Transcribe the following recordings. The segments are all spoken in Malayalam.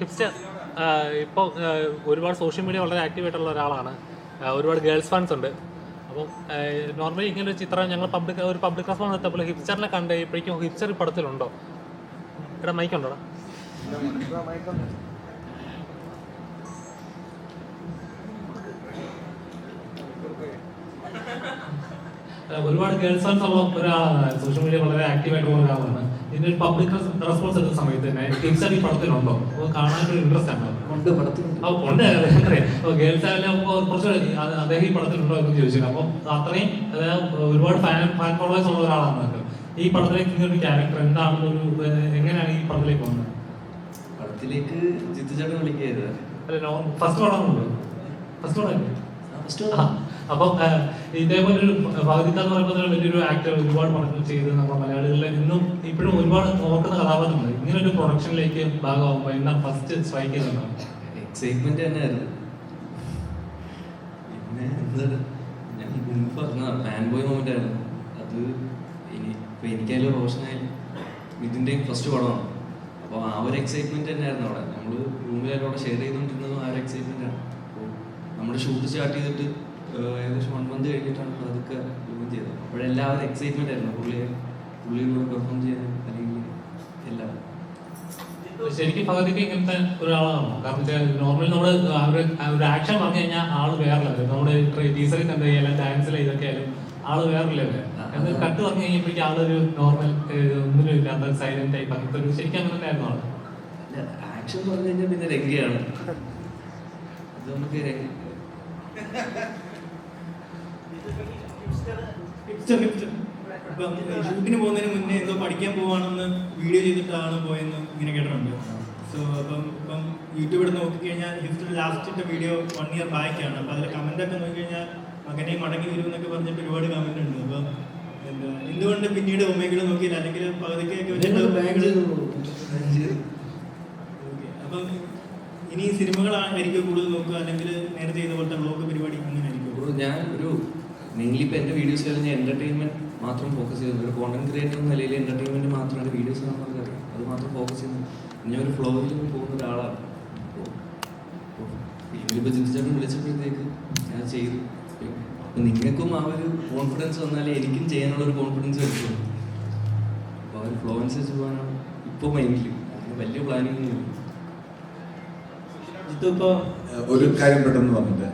ഹിപ്സ്റ്റർ ഇപ്പോൾ ഒരുപാട് സോഷ്യൽ മീഡിയ വളരെ ആക്റ്റീവായിട്ടുള്ള ഒരാളാണ്. ഒരുപാട് ഗേൾസ് ഫാൻസ് ഉണ്ട്. അപ്പം നോർമലി ഇങ്ങനെ ഒരു ചിത്രം ഞങ്ങൾ ഒരു പബ്ലിക് റെസ്പോൺസ് എടുത്തപ്പോൾ ഹിപ്സ്റ്ററിനെ കണ്ട് ഇപ്പോഴേക്കും ഹിപ്സ്റ്റർ ഈ പടത്തിലുണ്ടോ? എടാ മൈക്കുണ്ടോടാ? ഒരുപാട് ഗേൾസ് ഫാൻസ് ഉള്ള ഒരാളാണ്, സോഷ്യൽ മീഡിയ വളരെ ആക്റ്റീവായിട്ടുള്ള ഒരാളാണ്. ഇതിന്റെ ഒരു പബ്ലിക് റെസ്പോൺസ് എടുത്ത സമയത്ത് തന്നെ ഹിപ്സ്റ്റർ ഈ പടത്തിലുണ്ടോ? അപ്പോൾ കാണാനൊരു ഇൻട്രസ്റ്റ് ആണ്. ഉണ്ട് ഗേൾസ് ആയാലും കുറച്ച് അദ്ദേഹം ഈ പടത്തിലുണ്ടോ എന്ന് ചോദിച്ചില്ല. അപ്പം അത്രയും ഒരുപാട് ഫാൻ ഫോളോവേഴ്സ് ഉള്ള ഒരാളാണ്. ഈ പടത്തിലേക്ക് ഇങ്ങനൊരു ക്യാരക്ടർ എന്താണെന്നൊരു എങ്ങനെയാണ് ഈ പടത്തിലേക്ക് വന്നത്? പടത്തിലേക്ക് ജിത്തുചേട്ടൻ വിളിക്കുകയായിരുന്നു. അല്ല, ഫസ്റ്റ് പടമാണല്ലോ. ഫസ്റ്റ് പടമല്ലേ? അപ്പം ഇതേപോലെ ഒരു ഭഗതിക എന്ന് പറയുമ്പോൾ വലിയൊരു ആക്ടർ ഒരുപാട് പടങ്ങൾ ചെയ്ത് നമ്മുടെ മലയാളികളിൽ ഇന്നും ഇപ്പോഴും ഒരുപാട് ഓർക്കുന്ന കഥാപാത്രങ്ങൾ ഇങ്ങനെ ഒരു പ്രൊഡക്ഷനിലേക്ക് ഭാഗമാകുമ്പോൾ എന്താ ഫസ്റ്റ് സ്ട്രൈക്ക് ചെയ്തിട്ടുണ്ടാവും? എക്സൈറ്റ്മെന്റ് തന്നെയായിരുന്നു. പിന്നെ എന്താണ് ഞാൻ മുൻപ് പറഞ്ഞ ഫാൻ ബോയ് മൊമെന്റ് ആയിരുന്നു അത്. ഇപ്പൊ എനിക്കായാലും റോഷനായാലും ഇതിന്റെയും ഫസ്റ്റ് പടമാണ്. അപ്പോൾ ആ ഒരു എക്സൈറ്റ്മെന്റ് തന്നെയായിരുന്നു അവിടെ. നമ്മൾ റൂമിലായാലും അവിടെ ഷെയർ ചെയ്തുകൊണ്ടിരുന്നതും ആ ഒരു എക്സൈറ്റ്മെന്റ് ആണ്. അപ്പോൾ നമ്മുടെ ഷൂട്ട് സ്റ്റാർട്ട് ചെയ്തിട്ട് ഏകദേശം 1 month കഴിഞ്ഞിട്ടാണ് അതൊക്കെ ജോയിൻ ചെയ്തത്. അപ്പോഴെല്ലാവരും എക്സൈറ്റ്മെന്റ് ആയിരുന്നു പുള്ളിയോട് പെർഫോം ചെയ്യാൻ അല്ലെങ്കിൽ എല്ലാം. ശരിക്കും ഭഗതിക്ക് ഇങ്ങനത്തെ ഒരാളാണോ? കാരണം നോർമലി നമ്മൾ ഒരു ആക്ഷൻ പറഞ്ഞു കഴിഞ്ഞാൽ ആള് വേറെ നമ്മുടെ ടീച്ചറിൽ എന്താ ചെയ്യാലും ഡാൻസിൽ ഇതൊക്കെ ആയാലും ആള് വേറെ എന്നാൽ കട്ട് പറഞ്ഞു കഴിഞ്ഞപ്പോഴേക്കും ആളൊരു നോർമൽ ഒന്നിനും ഇല്ലാത്ത സൈലന്റ് ടൈപ്പ് അങ്ങനത്തെ ഒരു ശരിക്കും അങ്ങനെ ആയിരുന്നു ആള്. ആക്ഷൻ പറഞ്ഞു കഴിഞ്ഞാൽ പിന്നെ രംഗയാണ് അത്. നമുക്ക് ഷൂട്ടിന് പോകുന്നതിന് മുന്നേ എന്തോ പഠിക്കാൻ പോവാണെന്ന് വീഡിയോ ചെയ്തിട്ടാണ് പോയെന്ന് ഇങ്ങനെ കേട്ടിട്ടുണ്ട്. സോ ഇപ്പം യൂട്യൂബ് എടുത്ത് നോക്കിക്കഴിഞ്ഞാൽ ഹിസ്റ്ററി ലാസ്റ്റ് ഇട്ട വീഡിയോ 1 year ബാക്കാണ്. അപ്പം അതിൽ കമന്റ് ഒക്കെ നോക്കിക്കഴിഞ്ഞാൽ മകനെ മടങ്ങി വരും എന്നൊക്കെ പറഞ്ഞിട്ട് ഒരുപാട് കമന്റ് ഉണ്ട്. അപ്പം എന്താ എന്തുകൊണ്ട് പിന്നീട് ഒമേഗിൾ നോക്കിയില്ല, അല്ലെങ്കിൽ പകുതിക്കൊക്കെ അപ്പം ഇനി സിനിമകളായിരിക്കും കൂടുതൽ നോക്കുക, അല്ലെങ്കിൽ നേരത്തെ ചെയ്ത പോലത്തെ ബ്ലോഗ് പരിപാടി അങ്ങനെ ആയിരിക്കും? ഞാൻ ഒരു മെയിൻലി ഇപ്പം എൻ്റെ വീഡിയോസിൽ ഞാൻ എൻ്റർടൈൻമെൻറ്റ് മാത്രം ഫോക്കസ് ചെയ്യുന്നു. ഒരു കോണ്ടന്റ് ക്രിയേറ്റർ എന്ന നിലയിൽ എൻ്റർടൈൻമെൻറ്റ് മാത്രമാണ് വീഡിയോസ് കാണുന്നത്. അത് മാത്രം ഫോക്കസ് ചെയ്യുന്നു. ഞാൻ ഒരു ഫ്ലോയിൽ പോകുന്ന ഒരാളാണ്. ഫിലിമിലിപ്പോൾ ചിന്തിച്ചാലും വിളിച്ചപ്പോഴത്തേക്ക് ഞാൻ ചെയ്തു. അപ്പം നിങ്ങൾക്കും ആ ഒരു കോൺഫിഡൻസ് വന്നാലേ എനിക്കും ചെയ്യാനുള്ളൊരു കോൺഫിഡൻസ് വരുത്തുള്ളൂ. അപ്പോൾ ആ ഒരു ഫ്ലോ അനുസരിച്ച് പോകാനാണ് ഇപ്പോൾ മൈൻഡിൽ. അങ്ങനെ വലിയ പ്ലാനിങ് ഇല്ല. ഇതിപ്പോൾ ഒരു കാര്യം പെട്ടെന്ന് പറഞ്ഞിട്ട്,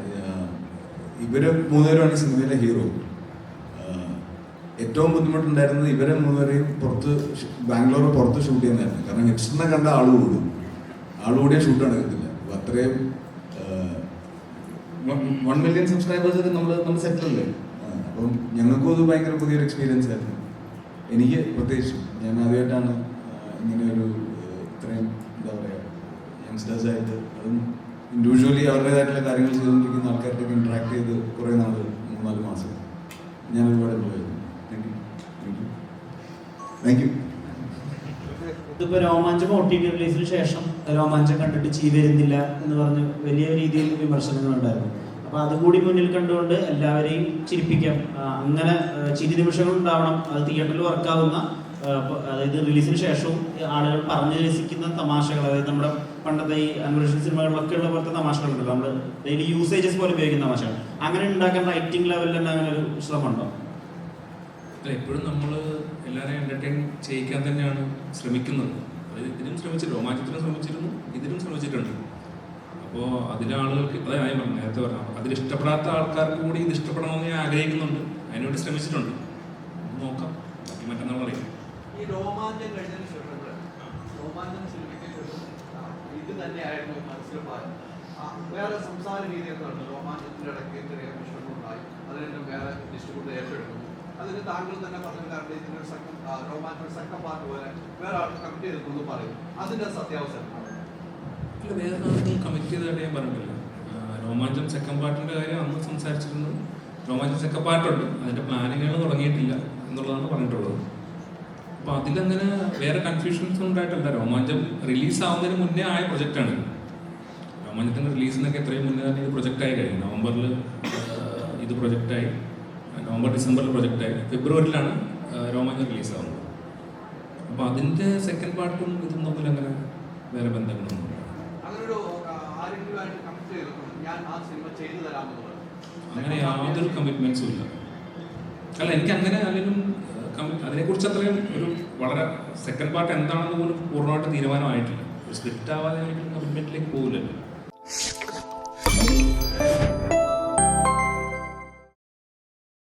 ഇവര് 3 പേരുമാണ് ഈ സിനിമയിലെ ഹീറോ. ഏറ്റവും ബുദ്ധിമുട്ടുണ്ടായിരുന്നത് ഇവരെ 3 പേരെയും ബാംഗ്ലൂർ പുറത്ത് ഷൂട്ട് ചെയ്യുന്നതായിരുന്നു. കാരണം ഹിപ്സ്റ്ററിനെ കണ്ട ആളുകൂടിയ ഷൂട്ടാണ് കിട്ടില്ല. അപ്പോൾ അത്രയും 1 million സബ്സ്ക്രൈബേഴ്സ് നമ്മൾ സെറ്റിലല്ലേ. അപ്പം ഞങ്ങൾക്കും അത് ഭയങ്കര പുതിയൊരു എക്സ്പീരിയൻസ് ആയിരുന്നു. എനിക്ക് പ്രത്യേകിച്ച് ഞാൻ ആദ്യമായിട്ടാണ് ഇങ്ങനെ ഒരു ഇത്രയും എന്താ പറയുക യങ്സ്റ്റേഴ്സായിട്ട്, അതും ഇൻഡിവിജ്വലി അവരുടേതായിട്ടുള്ള കാര്യങ്ങൾ ചെയ്തുകൊണ്ടിരിക്കുന്ന ആൾക്കാർക്കൊക്കെ ഇൻട്രാക്ട് ചെയ്ത് കുറേ നാൾ 3-4 മാസം ഞാൻ ഒരുപാട് അനുഭവമായിരുന്നു. Thank you. ഇതിപ്പോൾ രോമാഞ്ചം OTT റിലീസിന് ശേഷം രോമാഞ്ചം കണ്ടിട്ട് ചീ വരുന്നില്ല എന്ന് പറഞ്ഞ് വലിയ രീതിയിൽ വിമർശനങ്ങളുണ്ടായിരുന്നു. അപ്പോൾ അതുകൂടി മുന്നിൽ കണ്ടുകൊണ്ട് എല്ലാവരെയും ചിരിപ്പിക്കാം, അങ്ങനെ ചിരി നിമിഷങ്ങൾ ഉണ്ടാവണം, അത് തിയേറ്ററിൽ വർക്കാവുന്ന, അതായത് റിലീസിന് ശേഷവും ആളുകൾ പറഞ്ഞു രസിക്കുന്ന തമാശകൾ, അതായത് നമ്മുടെ പണ്ടത്തെ ഈ അന്വേഷണ സിനിമകളിലൊക്കെ ഉള്ള പോലത്തെ തമാശകളുണ്ടല്ലോ, നമ്മൾ ഡെയിലി യൂസേജസ് പോലെ ഉപയോഗിക്കുന്ന തമാശകൾ, അങ്ങനെ ഉണ്ടാക്കാൻ റൈറ്റിംഗ് ലെവലിൽ തന്നെ അങ്ങനെ ഒരു ശ്രമമുണ്ടോ? എപ്പോഴും നമ്മൾ എല്ലാവരെയും എൻ്റർടൈൻ ചെയ്യിക്കാൻ തന്നെയാണ് ശ്രമിക്കുന്നത്. അതായത് ഇതിനും ശ്രമിച്ചിട്ടുണ്ട്, രോമാഞ്ചത്തിനും ശ്രമിച്ചിരുന്നു, ഇതിനും ശ്രമിച്ചിട്ടുണ്ട്. അപ്പോൾ അതിലെ ആളുകൾക്ക് അതായത് ഞാൻ പറഞ്ഞു നേരത്തെ പറഞ്ഞു, അതിലിഷ്ടപ്പെടാത്ത ആൾക്കാർക്ക് കൂടി ഇത് ഇഷ്ടപ്പെടണമെന്ന് ഞാൻ ആഗ്രഹിക്കുന്നുണ്ട്. അതിനുവേണ്ടി ശ്രമിച്ചിട്ടുണ്ട്. നോക്കാം, ബാക്കി മറ്റന്നാൾ പറയും. ഈ രോമാഞ്ചം കഴിഞ്ഞതിന് ശേഷം രോമാഞ്ചം സിനിമയ്ക്ക് ശേഷം ഇത് തന്നെയായിരുന്നു മനസ്സിലായത്. വേറെ സംസാര രീതിയൊക്കെ രോമാഞ്ചത്തിൻ്റെ ഇടയ്ക്ക് ചെറിയ വിഷയങ്ങളുണ്ടായി, അതിനെല്ലാം വേറെ ഡിസ്ട്രിബ്യൂട്ടർ ഏറ്റെടുക്കുന്നു. അതിന് താങ്കൾ തന്നെ പറഞ്ഞു, കാരണം ഇതിനൊരു രോമാഞ്ചം സെക്കൻഡ് പാർട്ട് പോലെ വേറെ ആൾ കമ്മിറ്റ് ചെയ്തെന്ന് പറയും. അതിൻ്റെ സത്യാവസ്ഥ ഇല്ല, വേറെ ആൾക്കും കമ്മിറ്റ് ചെയ്തതായിട്ട് ഞാൻ പറഞ്ഞില്ല. രോമാഞ്ചം സെക്കൻഡ് പാർട്ടിൻ്റെ കാര്യം അന്ന് സംസാരിച്ചിരുന്നത്. രോമാഞ്ചം സെക്കൻഡ് പാർട്ടുണ്ട്, അതിൻ്റെ പ്ലാനിങ്ങുകൾ തുടങ്ങിയിട്ടില്ല എന്നുള്ളതാണ് പറഞ്ഞിട്ടുള്ളത്. അപ്പോൾ അതിലങ്ങനെ വേറെ കൺഫ്യൂഷൻസ് ഉണ്ടായിട്ടില്ല. രോമാഞ്ചം റിലീസാവുന്നതിന് മുന്നേ ആയ പ്രൊജക്റ്റാണ്. രോമാഞ്ചത്തിൻ്റെ റിലീസിനൊക്കെ എത്രയും മുന്നേ തന്നെ ഇത് പ്രൊജക്റ്റായി കഴിഞ്ഞു. നവംബറിൽ ഇത് പ്രൊജക്റ്റായി, നവംബർ ഡിസംബറിൽ പ്രൊജക്റ്റായി, ഫെബ്രുവരിയിലാണ് രോമാഞ്ചം റിലീസാവുന്നത്. അപ്പോൾ അതിൻ്റെ സെക്കൻഡ് പാർട്ടും ഇതും തമ്മിൽ അങ്ങനെ വേറെ ബന്ധങ്ങളൊന്നും ആ സിനിമ ചെയ്തു തരാമെന്നുള്ളത്? അങ്ങനെ യാതൊരു കമ്മിറ്റ്മെന്റ്സും ഇല്ല. അല്ല, എനിക്ക് അങ്ങനെ അതിനും അതിനെക്കുറിച്ച് അത്രയും ഒരു വളരെ സെക്കൻഡ് പാർട്ട് എന്താണെന്ന് പോലും പൂർണ്ണമായിട്ട് തീരുമാനമായിട്ടില്ല. ഒരു സ്ക്രിപ്റ്റ് ആവാതെ എനിക്ക് കമ്മിറ്റ്മെന്റിലേക്ക് പോകില്ലല്ലോ.